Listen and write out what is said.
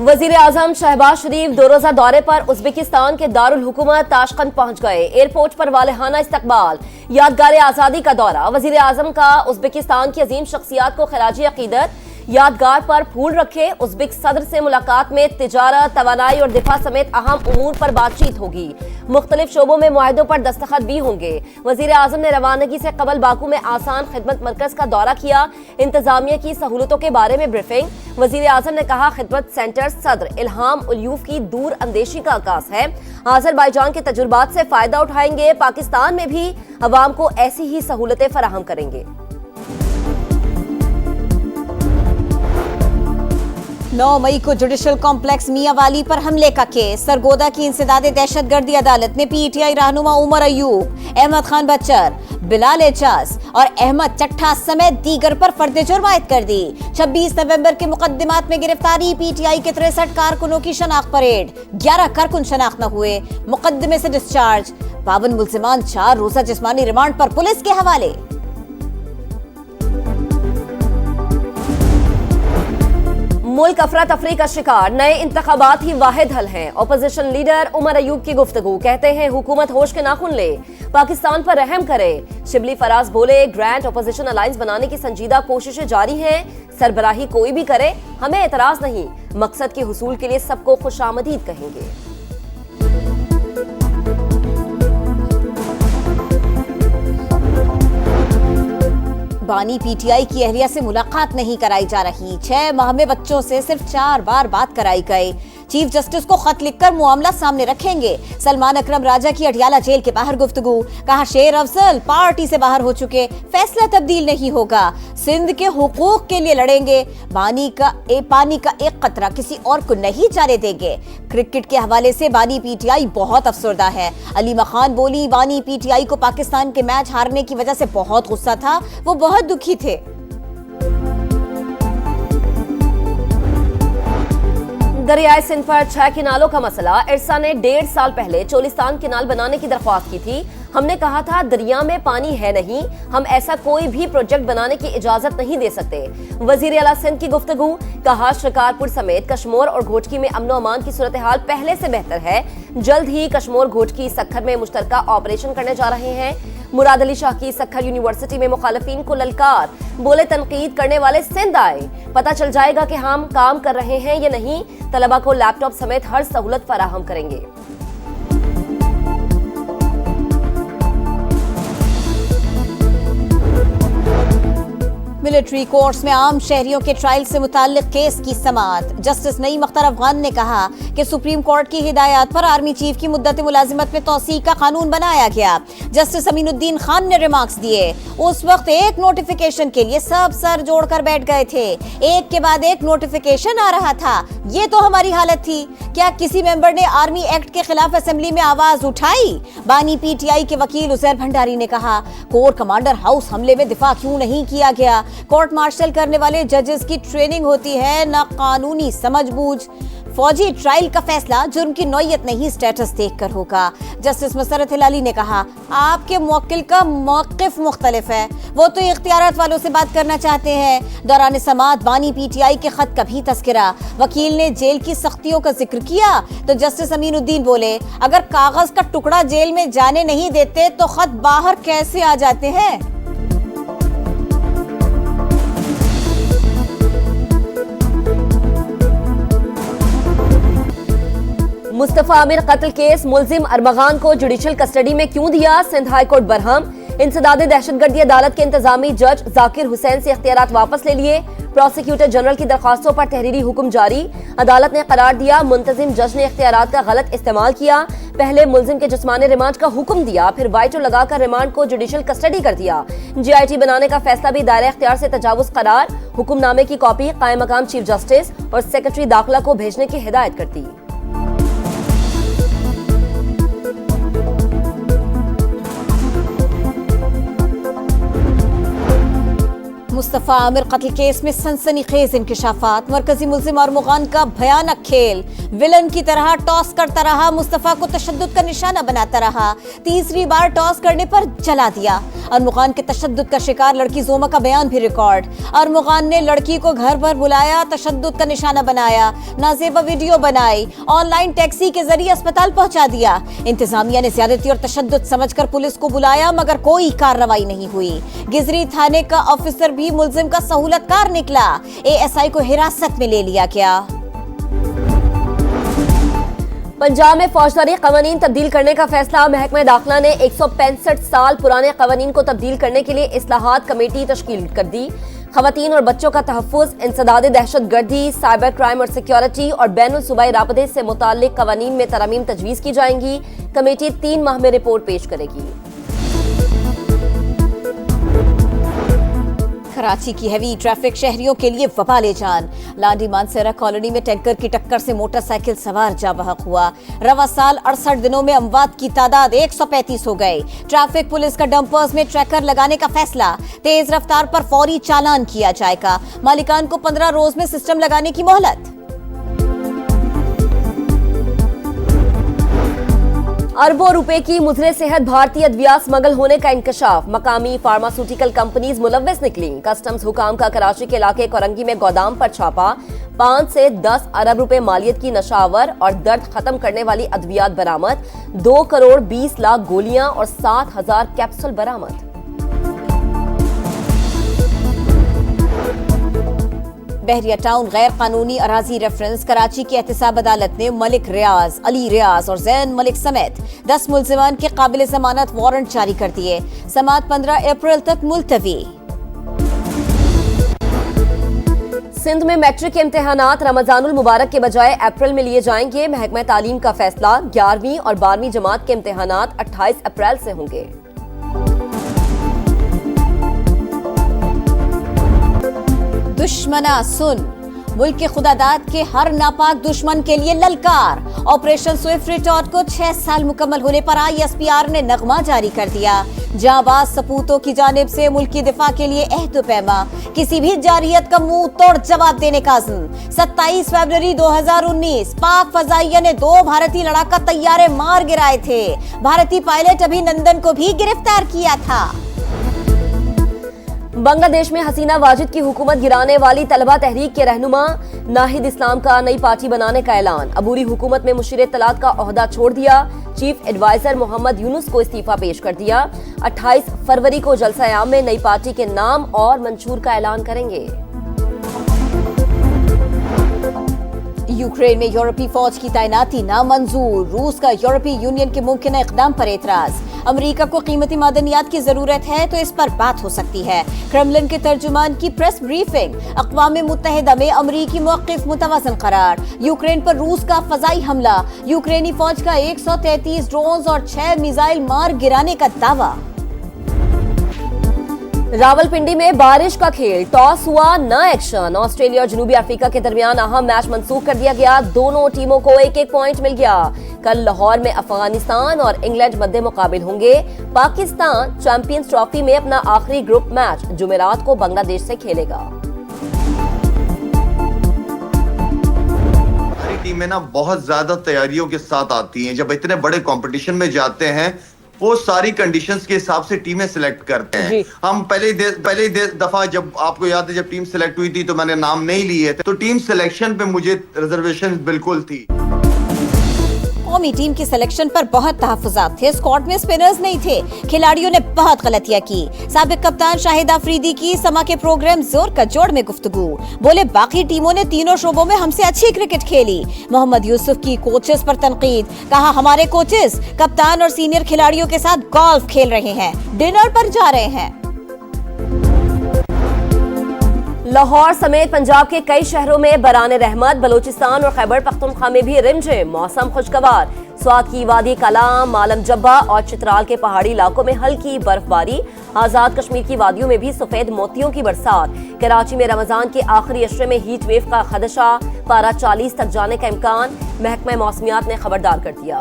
वजीर आजम शहबाज शरीफ 2 रोजा दौरे पर उज्बेकिस्तान के दारुल हुकूमत ताशकंद पहुंच गए। एयरपोर्ट पर वालेहाना इस्तकबाल, यादगार आजादी का दौरा। वजीर आजम का उज्बेकिस्तान की अजीम शख्सियात को खराजी अकीदत, यादगार पर फूल रखे। उज्बेक सदर से मुलाकात में तिजारत, तवानाई और दिफा समेत अहम उमूर पर बातचीत होगी। मुख्तलिफ शोबों में मुआहदों पर दस्तखत भी होंगे। वजीर आजम ने रवानगी से कबल बाकू में आसान खिदमत मरकज का दौरा किया। इंतजामिया की सहूलतों के बारे में ब्रीफिंग। वजीर आजम ने कहा, खिदमत सेंटर सदर इल्हाम उल्यूफ की दूर अंदेशी का आगाज है। आज़रबाईजान के तजुर्बात से फायदा उठाएंगे। पाकिस्तान में भी अवाम को ऐसी ही सहूलतें फराहम करेंगे। 9 मई को जुडिशल कॉम्प्लेक्स मियांवाली पर हमले का केस। सरगोदा की इंसदादे दहशतगर्दी अदालत ने पीटीआई रहनुमा उमर अयूब, अहमद खान बच्चर, बिलाल एजाज और अहमद चट्ठा समेत दीगर पर फर्द जुर्म आयद कर दी। 26 नवंबर के मुकदमात में गिरफ्तारी। पीटीआई के 63 कारकुनों की शनाख्त परेड, 11 कारकुन शनाख्त न हुए, मुकदमे से डिस्चार्ज। 52 मुल्जिमान 4 रोजा जिस्मानी रिमांड पर पुलिस के हवाले। मुल्क अफरा तफरी का शिकार, नए इंतखाबात ही वाहिद हल हैं। अपोजिशन लीडर उमर अयूब की गुफ्तगू, कहते हैं हुकूमत होश के नाखून ले, पाकिस्तान पर रहम करे। शिबली फराज बोले, ग्रैंड अपोजिशन अलायंस बनाने की संजीदा कोशिशें जारी हैं। सरबराही कोई भी करे, हमें एतराज नहीं। मकसद के हुसूल के लिए सबको खुशामदीद कहेंगे। बानी पीटीआई की अहलिया से मुलाकात नहीं कराई जा रही। 6 माह में बच्चों से सिर्फ 4 बार बात कराई गई। चीफ जस्टिस को खत लिखकर मामला सामने रखेंगे। सलमान अकरम राजा की अडियाला जेल के बाहर गुफ्तगू, कहा शेर अफजल पार्टी से बाहर हो चुके, फैसला तब्दील नहीं होगा, सिंध के हुकूक के लिए लड़ेंगे, पानी का एक कतरा किसी और को नहीं जाने देंगे। क्रिकेट के हवाले से बानी पीटीआई बहुत अफसरदा है। अलीमा खान बोली, बानी पीटीआई को पाकिस्तान के मैच हारने की वजह से बहुत गुस्सा था, वो बहुत दुखी थे। दरियाए सिंध पर 6 किनालों का मसला। इरसा ने 1.5 साल पहले चोलिस्तान किनाल बनाने की दरख्वास्त की थी। हमने कहा था दरिया में पानी है नहीं, हम ऐसा कोई भी प्रोजेक्ट बनाने की इजाजत नहीं दे सकते। वजीर आला सिंध की गुफ्तगू, कहा शिकारपुर समेत कश्मोर और घोटकी में अमनो अमान की सूरत हाल पहले से बेहतर है। जल्द ही कश्मोर घोटकी सखर में मुश्तरका ऑपरेशन करने जा रहे हैं। मुराद अली शाह की सखर यूनिवर्सिटी में मुखालिफिन को ललकार, बोले तनकीद करने वाले सिंध आए, पता चल जाएगा कि हम काम कर रहे हैं या नहीं। तलबा को लैपटॉप समेत हर सहूलत फराहम करेंगे। मिलिट्री कोर्ट्स में आम शहरियों के ट्रायल से मुताल्लिक केस की समाअत। जस्टिस नईम अख्तर अफगान ने कहा कि सुप्रीम कोर्ट की हिदायत पर आर्मी चीफ की मुद्दत मुलाजिमत में तौसीक का कानून बनाया गया। जस्टिस अमीनुद्दीन खान ने रिमार्क्स दिए, उस वक्त एक नोटिफिकेशन के लिए सब सर जोड़कर बैठ गए थे, एक के बाद एक नोटिफिकेशन आ रहा था। ये तो हमारी हालत थी। क्या किसी मेंबर ने आर्मी एक्ट के खिलाफ असेंबली में आवाज उठाई? बानी पीटीआई के वकील उजैर भंडारी ने कहा, कोर कमांडर हाउस हमले में दिफा क्यों नहीं किया गया? कोर्ट मार्शल करने वाले जजेस की ट्रेनिंग होती है, ना कानूनी समझबूझ। फौजी ट्रायल का फैसला जुर्म की नौयत नहीं, स्टेटस देखकर होगा। जस्टिस मसरत हिलाली ने कहा, आपके मुवक्किल का मौक़िफ़ मुख्तलिफ है, वो तो इख्तियारात वालों से बात करना चाहते हैं। दौरान समाअत बानी पीटीआई के खत का भी तस्करा। वकील ने जेल की सख्तियों का जिक्र किया तो जस्टिस अमीनुद्दीन बोले, अगर कागज का टुकड़ा जेल में जाने नहीं देते तो खत बाहर कैसे आ जाते हैं? मुस्तफा आमिर कत्ल केस, मुल्जिम अरमगान को जुडिशल कस्टडी में क्यों दिया? Sindh high court Barham. इंसदादे दहशतगर्दी अदालत के इंतजामी जज जाकिर हुसैन से इख्तियारात वापस ले लिए। प्रोसिक्यूटर जनरल की दरखास्तों पर तहरीरी हुक्म जारी। अदालत ने करार दिया, मुंतजिम जज ने इख्तियारात का गलत इस्तेमाल किया। पहले मुल्जिम के जिस्मानी रिमांड का हुक्म दिया, फिर वाइटो लगाकर रिमांड को जुडिशल कस्टडी कर दिया। जीआईटी बनाने का फैसला भी दायरा इख्तियार से तजावुज करार। हुक्मनामे की कॉपी कायम मकाम चीफ जस्टिस और सेक्रेटरी दाखिला को भेजने की हिदायत कर दी। मुस्तफा आमिर कत्ल केस में सनसनीखेज इंकशाफात। मरकजी मुल्जिम अरमुगान का भयानक खेल। विलन की तरह टॉस करता रहा, मुस्तफा को तशद्दुद का निशाना बनाता रहा। तीसरी बार टॉस करने पर जला दिया। अरमुगान के तशद्दुद का शिकार लड़की जोमा का बयान भी रिकॉर्ड। अरमुगान ने लड़की को घर पर बुलाया, तशद्दुद का निशाना बनाया, नाजेबा वीडियो बनाई, ऑनलाइन टैक्सी के जरिए अस्पताल पहुंचा दिया। इंतजामिया ने ज्यादती और तशद्दुद समझकर पुलिस को बुलाया, मगर कोई कार्रवाई नहीं हुई। गिजरी थाने का ऑफिसर भी मुल्जिम का सहूलतकार निकला। एएसआई को हिरासत में ले लिया गया। पंजाब में फौजदारी कवानीन तब्दील करने का फैसला। महकमा दाखिला ने 165 साल पुराने कवानीन को तब्दील करने के लिए इस्लाहात कमेटी तश्कील कर दी। खवातीन और बच्चों का तहफ़्फ़ुज़, इंसदाद दहशत गर्दी, साइबर क्राइम और सिक्योरिटी और बैनुल सूबाई राबते से मुताल्लिक कवानीन में तरमीम तजवीज़ की जाएंगी। कमेटी 3 माह में रिपोर्ट पेश करेगी। कराची की हैवी ट्रैफिक शहरियों के लिए वबाले जान। लांडी मानसेरा कॉलोनी में टैंकर की टक्कर से मोटरसाइकिल सवार जाँ बहक हुआ। रवा साल 68 दिनों में अमवात की तादाद 135 हो गई। ट्रैफिक पुलिस का डंपर्स में ट्रैकर लगाने का फैसला। तेज रफ्तार पर फौरी चालान किया जाएगा। मालिकान को 15 रोज में सिस्टम लगाने की मोहलत। अरबों रुपए की मुजरे सेहत भारतीय अद्विया स्मगल होने का इंकशाफ। मकामी फार्मास्यूटिकल कंपनीज मुलव्वस निकली। कस्टम्स हुकाम का कराची के इलाके कोरंगी में गोदाम पर छापा। 5 से 10 अरब रुपए मालियत की नशावर और दर्द खत्म करने वाली अद्वियात बरामद। 2 करोड़ 20 लाख गोलियां और 7,000 कैप्सूल बरामद। बहरिया टाउन गैर कानूनी अराजी रेफरेंस। कराची की एहतसाब अदालत ने मलिक रियाज, अली रियाज और जैन मलिक समेत 10 मुल्जिमान के काबिल जमानत वारंट जारी कर दिए। समाअत 15 अप्रैल तक मुलतवी। सिंध में मैट्रिक के इम्तिहानात रमजानुल मुबारक के बजाय अप्रैल में लिए जाएंगे। महकमा तालीम का फैसला। 11वीं और 12वीं जमात के इम्तिहानात 28 अप्रैल से होंगे। दुश्मना सुन, मुल्क के खुदादाद के हर नापाक दुश्मन के लिए ललकार। ऑपरेशन स्विफ्ट रिटॉर्ट को 6 साल मुकम्मल होने पर ISPR ने नगमा जारी कर दिया। जाबाज सपूतों की जानिब से मुल्क की दिफा के लिए अहद पैमा। किसी भी जारियत का मुंह तोड़ जवाब देने का अज़्म। 27 फरवरी 2019 पाक फजाइया ने 2 भारतीय लड़ाका तैयारे मार गिराए थे। भारतीय पायलट अभिनंदन को भी गिरफ्तार किया था। बांग्लादेश में हसीना वाजिद की हुकूमत गिराने वाली तलबा तहरीक के रहनुमा नाहिद इस्लाम का नई पार्टी बनाने का ऐलान। अबूरी हुकूमत में मुशीर इत्तलात का ओहदा छोड़ दिया। चीफ एडवाइजर मोहम्मद यूनुस को इस्तीफा पेश कर दिया। 28 फरवरी को जलसा आम में नई पार्टी के नाम और मंशूर का ऐलान करेंगे। यूक्रेन में यूरोपीय फौज की तैनाती नामंजूर। रूस का यूरोपीय यूनियन के मुमकिन इकदाम पर एतराज। अमेरिका को कीमती मादनियात की जरूरत है तो इस पर बात हो सकती है। क्रेमलिन के तर्जुमान की प्रेस ब्रीफिंग। अक़वाम मुत्तहिदा में अमरीकी मौक़िफ़ मुतवाज़िन करार। यूक्रेन पर रूस का फ़ज़ाई हमला। यूक्रेनी फौज का 133 ड्रोन्स और 6 मिसाइल मार गिराने का दावा। रावलपिंडी में बारिश का खेल। टॉस हुआ न एक्शन। ऑस्ट्रेलिया और जनूबी अफ्रीका के दरमियान अहम मैच मंसूख कर दिया गया। दोनों टीमों को 1-1 पॉइंट मिल गया। कल लाहौर में अफगानिस्तान और इंग्लैंड मध्य मुकाबिल होंगे। पाकिस्तान चैंपियंस ट्रॉफी में अपना आखिरी ग्रुप मैच जुमेरात को बांग्लादेश से खेलेगा। हमारी टीमें ना बहुत ज्यादा तैयारियों के साथ आती हैं। जब इतने बड़े कंपटीशन में जाते हैं वो सारी कंडीशंस के हिसाब से टीमें सिलेक्ट करते हैं। हम पहले दफा जब आपको याद है जब टीम सिलेक्ट हुई थी तो मैंने नाम नहीं लिए थे, तो टीम सिलेक्शन पे मुझे रिजर्वेशन बिल्कुल थी। कौमी टीम की सिलेक्शन पर बहुत तहफ़्फ़ुज़ात थे। स्क्वाड में स्पिनर्स नहीं थे। खिलाड़ियों ने बहुत गलतियां की। साबिक कप्तान शाहिद अफरीदी की समा के प्रोग्राम जोर का जोड़ में गुफ्तगू। बोले बाकी टीमों ने तीनों शोबों में हमसे अच्छी क्रिकेट खेली। मोहम्मद यूसुफ की कोचेस पर तनकीद। कहा हमारे कोचेस कप्तान और सीनियर खिलाड़ियों के साथ गोल्फ खेल रहे हैं, डिनर पर जा रहे हैं। लाहौर समेत पंजाब के कई शहरों में बराने रहमत। बलोचिस्तान और खैबर पख्तूनख्वा में भी रिमझिम। मौसम खुशगवार। स्वात की वादी कलाम, आलम जब्बा और चित्राल के पहाड़ी इलाकों में हल्की बर्फबारी। आजाद कश्मीर की वादियों में भी सफेद मोतियों की बरसात। कराची में रमजान के आखिरी अशरे में हीट वेव का खदशा। पारा 40 तक जाने का इम्कान। महकमा मौसमियात ने खबरदार कर दिया।